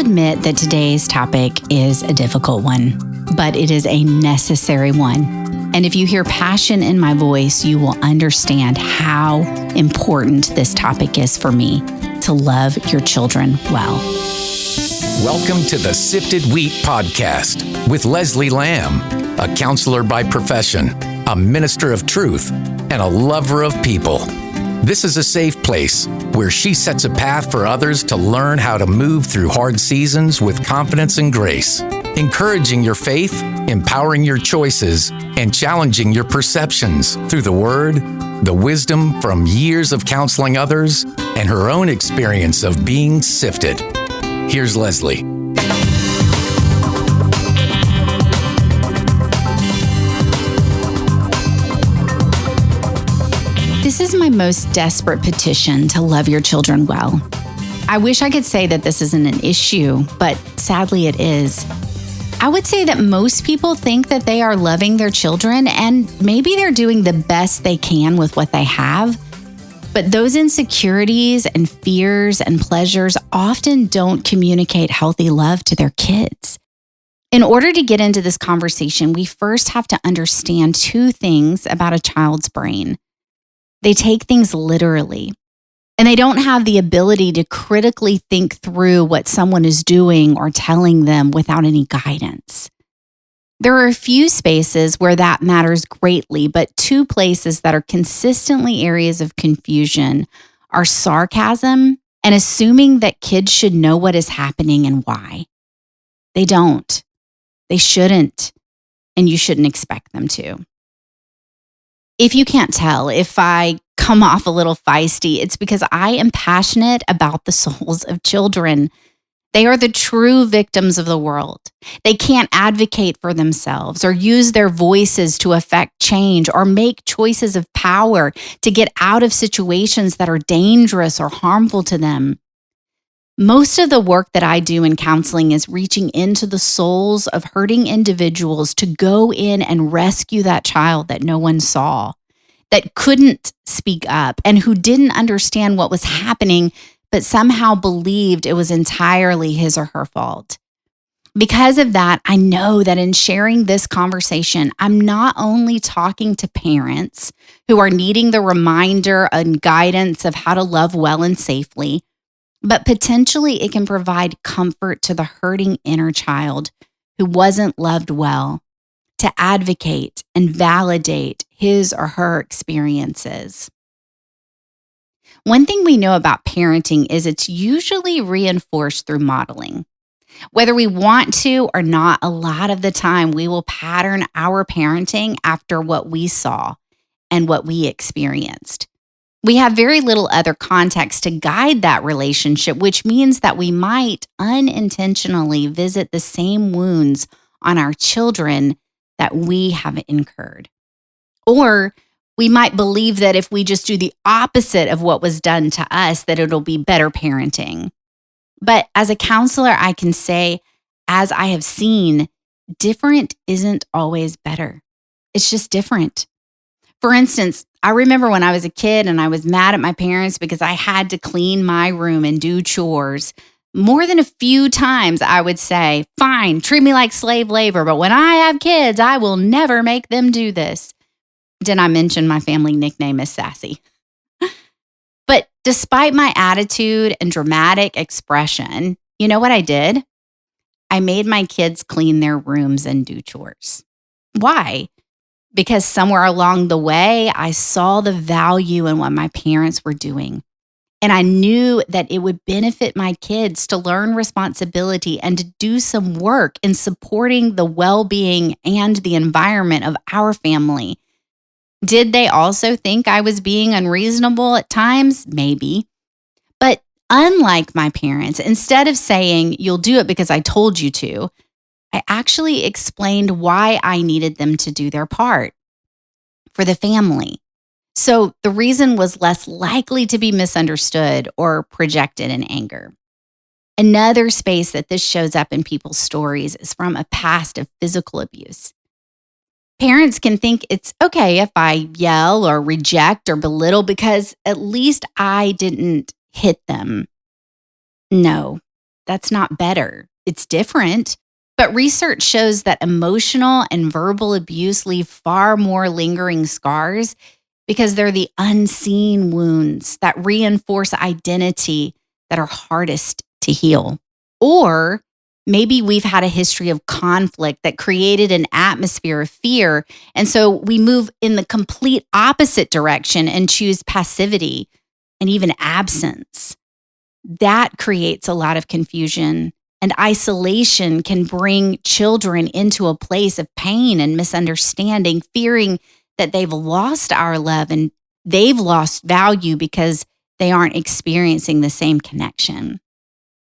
admit that today's topic is a difficult one, but it is a necessary one. And if you hear passion in my voice, you will understand how important this topic is for me to love your children well. Welcome to the Sifted Wheat Podcast with Leslie Lamb, a counselor by profession, a minister of truth, and a lover of people. This is a safe place where she sets a path for others to learn how to move through hard seasons with confidence and grace, encouraging your faith, empowering your choices, and challenging your perceptions through the Word, the wisdom from years of counseling others, and her own experience of being sifted. Here's Leslie. This is my most desperate petition to love your children well. I wish I could say that this isn't an issue, but sadly it is. I would say that most people think that they are loving their children and maybe they're doing the best they can with what they have. But those insecurities and fears and pleasures often don't communicate healthy love to their kids. In order to get into this conversation, we first have to understand two things about a child's brain. They take things literally, and they don't have the ability to critically think through what someone is doing or telling them without any guidance. There are a few spaces where that matters greatly, but two places that are consistently areas of confusion are sarcasm and assuming that kids should know what is happening and why. They don't. They shouldn't, and you shouldn't expect them to. If you can't tell, if I come off a little feisty, it's because I am passionate about the souls of children. They are the true victims of the world. They can't advocate for themselves or use their voices to affect change or make choices of power to get out of situations that are dangerous or harmful to them. Most of the work that I do in counseling is reaching into the souls of hurting individuals to go in and rescue that child that no one saw, that couldn't speak up, and who didn't understand what was happening, but somehow believed it was entirely his or her fault. Because of that, I know that in sharing this conversation, I'm not only talking to parents who are needing the reminder and guidance of how to love well and safely, but potentially it can provide comfort to the hurting inner child who wasn't loved well, to advocate and validate his or her experiences. One thing we know about parenting is it's usually reinforced through modeling. Whether we want to or not, a lot of the time we will pattern our parenting after what we saw and what we experienced. We have very little other context to guide that relationship, which means that we might unintentionally visit the same wounds on our children that we have incurred. Or we might believe that if we just do the opposite of what was done to us, that it'll be better parenting. But as a counselor, I can say, as I have seen, different isn't always better. It's just different. For instance, I remember when I was a kid and I was mad at my parents because I had to clean my room and do chores. More than a few times I would say, fine, treat me like slave labor, but when I have kids, I will never make them do this. Did I mention my family nickname is Sassy? But despite my attitude and dramatic expression, you know what I did? I made my kids clean their rooms and do chores. Why? Because somewhere along the way, I saw the value in what my parents were doing. And I knew that it would benefit my kids to learn responsibility and to do some work in supporting the well-being and the environment of our family. Did they also think I was being unreasonable at times? Maybe. But unlike my parents, instead of saying, you'll do it because I told you to, I actually explained why I needed them to do their part for the family. So the reason was less likely to be misunderstood or projected in anger. Another space that this shows up in people's stories is from a past of physical abuse. Parents can think it's okay if I yell or reject or belittle because at least I didn't hit them. No, that's not better. It's different. But research shows that emotional and verbal abuse leave far more lingering scars because they're the unseen wounds that reinforce identity that are hardest to heal. Or maybe we've had a history of conflict that created an atmosphere of fear. And so we move in the complete opposite direction and choose passivity and even absence. That creates a lot of confusion, and isolation can bring children into a place of pain and misunderstanding, fearing that they've lost our love and they've lost value because they aren't experiencing the same connection.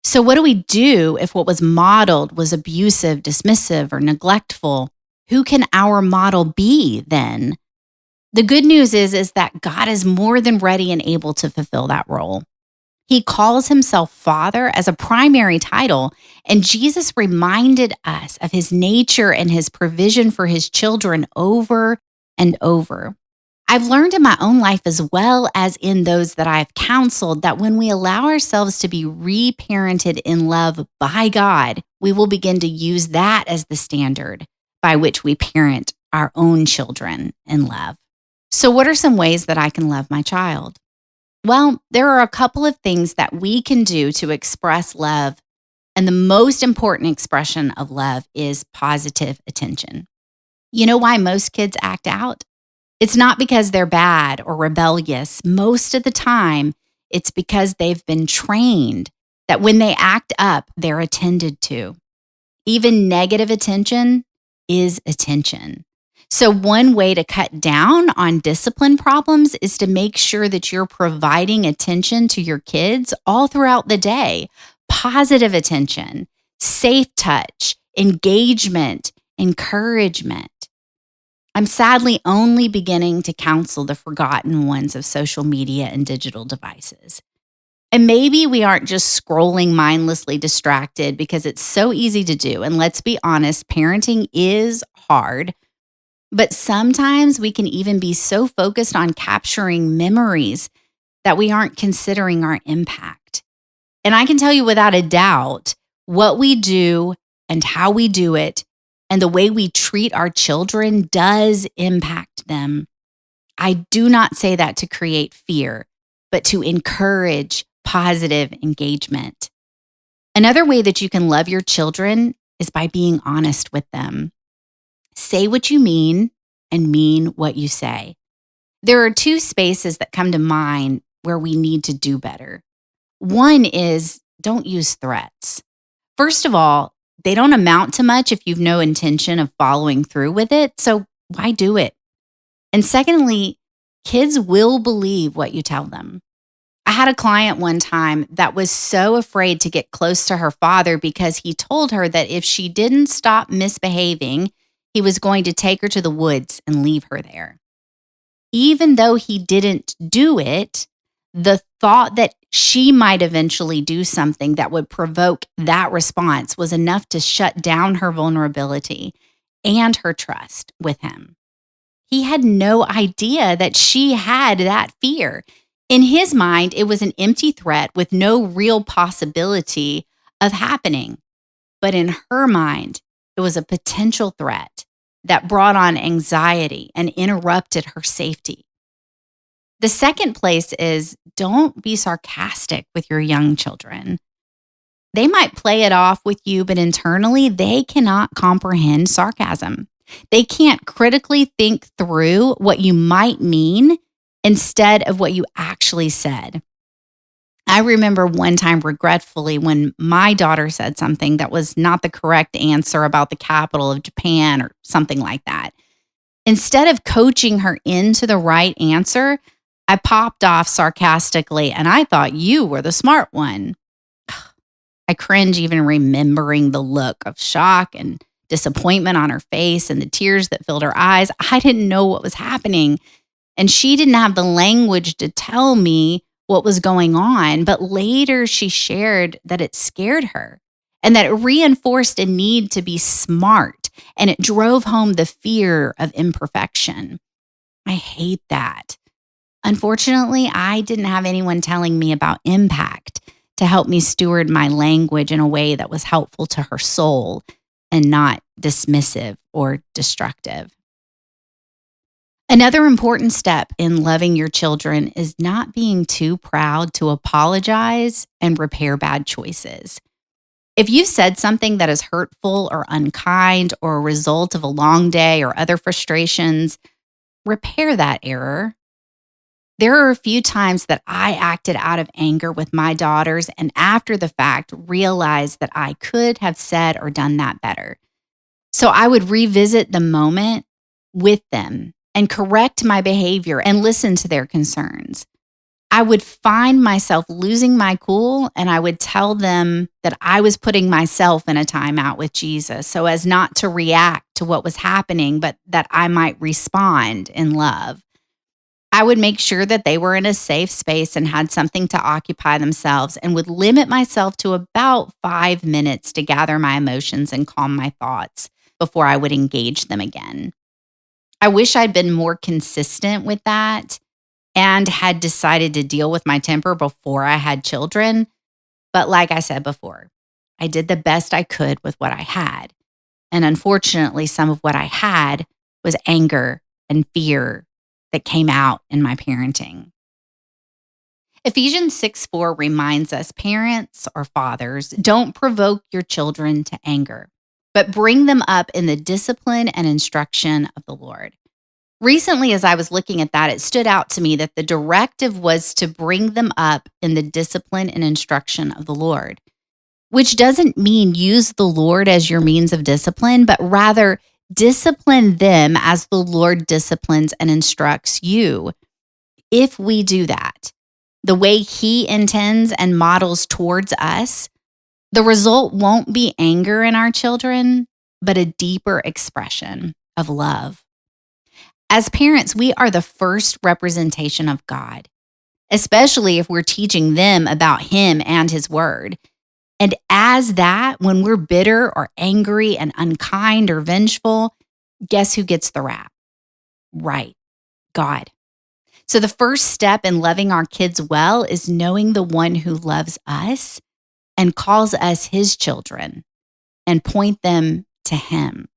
So what do we do if what was modeled was abusive, dismissive, or neglectful? Who can our model be then? The good news is that God is more than ready and able to fulfill that role. He calls himself Father as a primary title, and Jesus reminded us of his nature and his provision for his children over and over. I've learned in my own life as well as in those that I've counseled that when we allow ourselves to be reparented in love by God, we will begin to use that as the standard by which we parent our own children in love. So what are some ways that I can love my child? Well, there are a couple of things that we can do to express love. And the most important expression of love is positive attention. You know why most kids act out? It's not because they're bad or rebellious. Most of the time, it's because they've been trained that when they act up, they're attended to. Even negative attention is attention. So one way to cut down on discipline problems is to make sure that you're providing attention to your kids all throughout the day. Positive attention, safe touch, engagement, encouragement. I'm sadly only beginning to counsel the forgotten ones of social media and digital devices. And maybe we aren't just scrolling mindlessly distracted because it's so easy to do. And let's be honest, parenting is hard. But sometimes we can even be so focused on capturing memories that we aren't considering our impact. And I can tell you without a doubt, what we do and how we do it and the way we treat our children does impact them. I do not say that to create fear, but to encourage positive engagement. Another way that you can love your children is by being honest with them. Say what you mean and mean what you say. There are two spaces that come to mind where we need to do better. One is don't use threats. First of all, they don't amount to much if you've no intention of following through with it, so why do it? And secondly, kids will believe what you tell them. I had a client one time that was so afraid to get close to her father because he told her that if she didn't stop misbehaving, he was going to take her to the woods and leave her there. Even though he didn't do it, the thought that she might eventually do something that would provoke that response was enough to shut down her vulnerability and her trust with him. He had no idea that she had that fear. In his mind, it was an empty threat with no real possibility of happening. But in her mind, it was a potential threat that brought on anxiety and interrupted her safety. The second place is don't be sarcastic with your young children. They might play it off with you, but internally, they cannot comprehend sarcasm. They can't critically think through what you might mean instead of what you actually said. I remember one time regretfully when my daughter said something that was not the correct answer about the capital of Japan or something like that. Instead of coaching her into the right answer, I popped off sarcastically, and I thought you were the smart one. I cringe even remembering the look of shock and disappointment on her face and the tears that filled her eyes. I didn't know what was happening, and she didn't have the language to tell me what was going on. But later she shared that it scared her and that it reinforced a need to be smart, and it drove home the fear of imperfection. I hate that. Unfortunately, I didn't have anyone telling me about impact. to help me steward my language in a way that was helpful to her soul and not dismissive or destructive. Another important step in loving your children is not being too proud to apologize and repair bad choices. If you've said something that is hurtful or unkind or a result of a long day or other frustrations, repair that error. There are a few times that I acted out of anger with my daughters and after the fact realized that I could have said or done that better. So I would revisit the moment with them and correct my behavior and listen to their concerns. I would find myself losing my cool and I would tell them that I was putting myself in a timeout with Jesus so as not to react to what was happening, but that I might respond in love. I would make sure that they were in a safe space and had something to occupy themselves and would limit myself to about 5 minutes to gather my emotions and calm my thoughts before I would engage them again. I wish I'd been more consistent with that and had decided to deal with my temper before I had children. But like I said before, I did the best I could with what I had. And unfortunately, some of what I had was anger and fear that came out in my parenting. Ephesians 6:4 reminds us parents or fathers, don't provoke your children to anger, but bring them up in the discipline and instruction of the Lord. Recently, as I was looking at that, it stood out to me that the directive was to bring them up in the discipline and instruction of the Lord, which doesn't mean use the Lord as your means of discipline, but rather discipline them as the Lord disciplines and instructs you. If we do that, the way He intends and models towards us, the result won't be anger in our children, but a deeper expression of love. As parents, we are the first representation of God, especially if we're teaching them about Him and His Word. And as that, when we're bitter or angry and unkind or vengeful, guess who gets the rap? Right, God. So the first step in loving our kids well is knowing the one who loves us and calls us His children and point them to Him.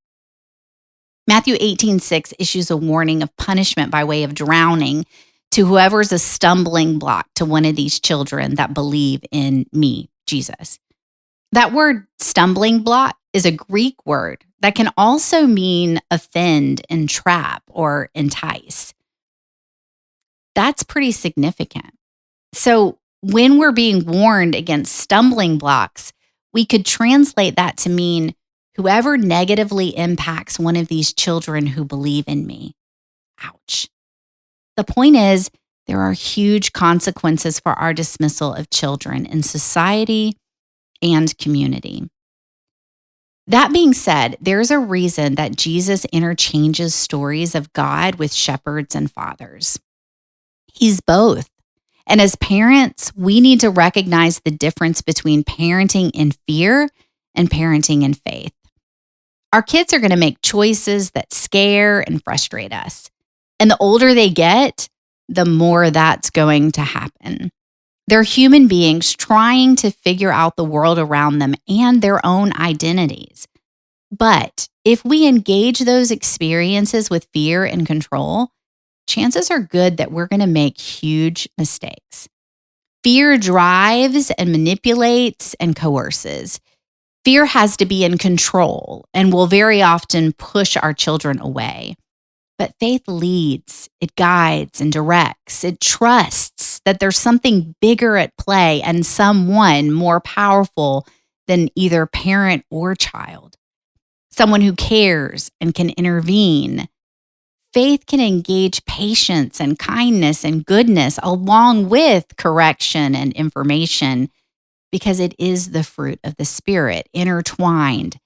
Matthew 18:6 issues a warning of punishment by way of drowning to whoever's a stumbling block to one of these children that believe in me, Jesus. That word stumbling block is a Greek word that can also mean offend, entrap, or entice. That's pretty significant. So when we're being warned against stumbling blocks, we could translate that to mean whoever negatively impacts one of these children who believe in me. Ouch. The point is, there are huge consequences for our dismissal of children in society and community. That being said, there's a reason that Jesus interchanges stories of God with shepherds and fathers. He's both. And as parents, we need to recognize the difference between parenting in fear and parenting in faith. Our kids are going to make choices that scare and frustrate us. And the older they get, the more that's going to happen. They're human beings trying to figure out the world around them and their own identities. But if we engage those experiences with fear and control, chances are good that we're going to make huge mistakes. Fear drives and manipulates and coerces. Fear has to be in control and will very often push our children away. But faith leads, it guides and directs. It trusts that there's something bigger at play and someone more powerful than either parent or child. Someone who cares and can intervene. Faith can engage patience and kindness and goodness along with correction and information because it is the fruit of the Spirit intertwined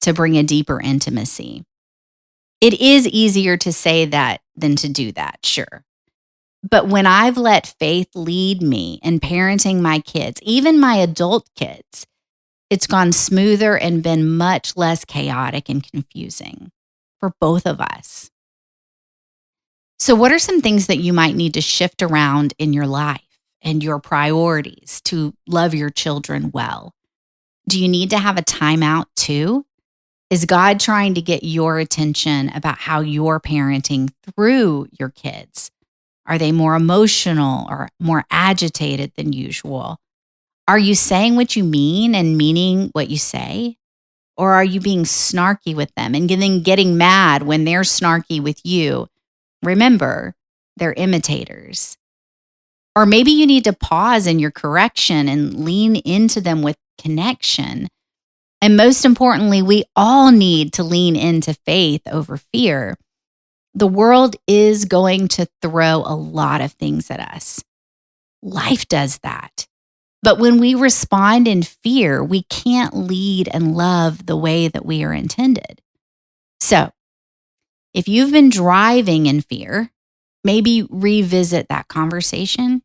to bring a deeper intimacy. It is easier to say that than to do that, sure. But when I've let faith lead me in parenting my kids, even my adult kids, it's gone smoother and been much less chaotic and confusing for both of us. So what are some things that you might need to shift around in your life and your priorities to love your children well? Do you need to have a timeout too? Is God trying to get your attention about how you're parenting through your kids? Are they more emotional or more agitated than usual? Are you saying what you mean and meaning what you say? Or are you being snarky with them and then getting mad when they're snarky with you? Remember, they're imitators. Or maybe you need to pause in your correction and lean into them with connection. And most importantly, we all need to lean into faith over fear. The world is going to throw a lot of things at us. Life does that. But when we respond in fear, we can't lead and love the way that we are intended. So, if you've been driving in fear, maybe revisit that conversation.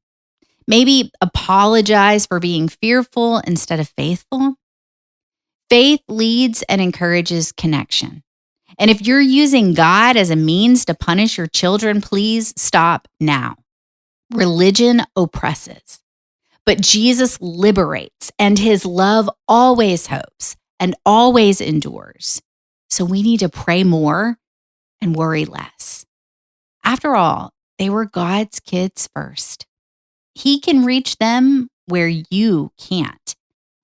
Maybe apologize for being fearful instead of faithful. Faith leads and encourages connection. And if you're using God as a means to punish your children, please stop now. Religion oppresses, but Jesus liberates, and his love always hopes and always endures. So we need to pray more and worry less. After all, they were God's kids first. He can reach them where you can't,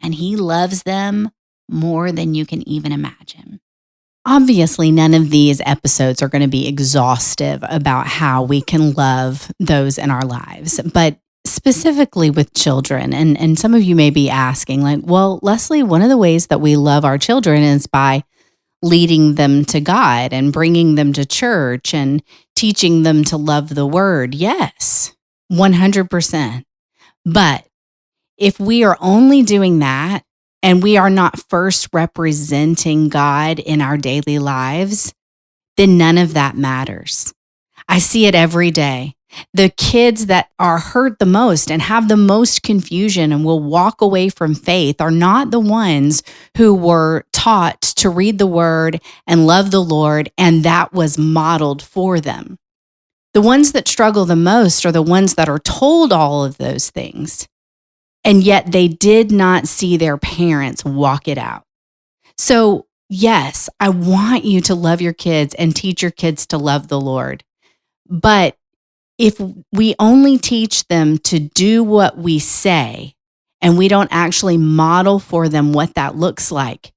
and he loves them more than you can even imagine. Obviously, none of these episodes are going to be exhaustive about how we can love those in our lives, but specifically with children. And some of you may be asking, like, well, Leslie, one of the ways that we love our children is by leading them to God and bringing them to church and teaching them to love the word. Yes, 100%. But if we are only doing that and we are not first representing God in our daily lives, then none of that matters. I see it every day. The kids that are hurt the most and have the most confusion and will walk away from faith are not the ones who were taught to read the word and love the Lord, and that was modeled for them. The ones that struggle the most are the ones that are told all of those things, and yet they did not see their parents walk it out. So, yes, I want you to love your kids and teach your kids to love the Lord. But if we only teach them to do what we say and we don't actually model for them what that looks like,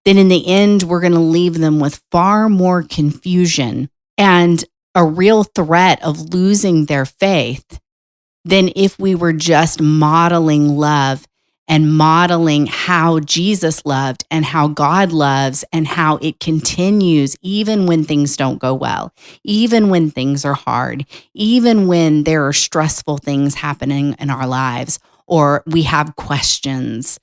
then in the end, we're going to leave them with far more confusion and a real threat of losing their faith than if we were just modeling love and modeling how Jesus loved and how God loves and how it continues even when things don't go well, even when things are hard, even when there are stressful things happening in our lives or we have questions.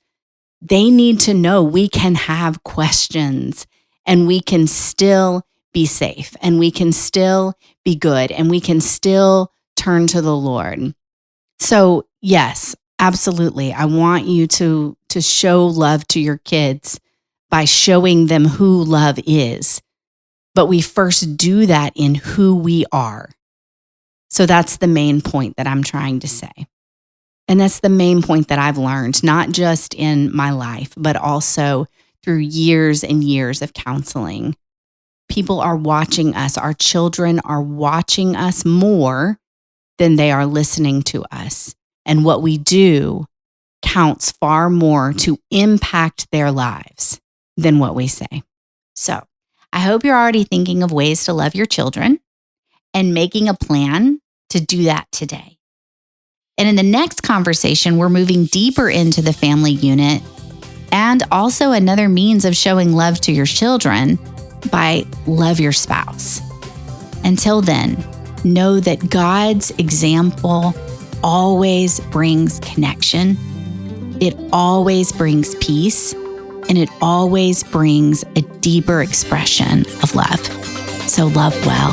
They need to know we can have questions and we can still be safe and we can still be good and we can still turn to the Lord. So yes, absolutely. I want you to show love to your kids by showing them who love is. But we first do that in who we are. So that's the main point that I'm trying to say. And that's the main point that I've learned, not just in my life, but also through years and years of counseling. People are watching us. Our children are watching us more than they are listening to us. And what we do counts far more to impact their lives than what we say. So I hope you're already thinking of ways to love your children and making a plan to do that today. And in the next conversation, we're moving deeper into the family unit and also another means of showing love to your children by love your spouse. Until then, know that God's example always brings connection. It always brings peace, and it always brings a deeper expression of love. So love well.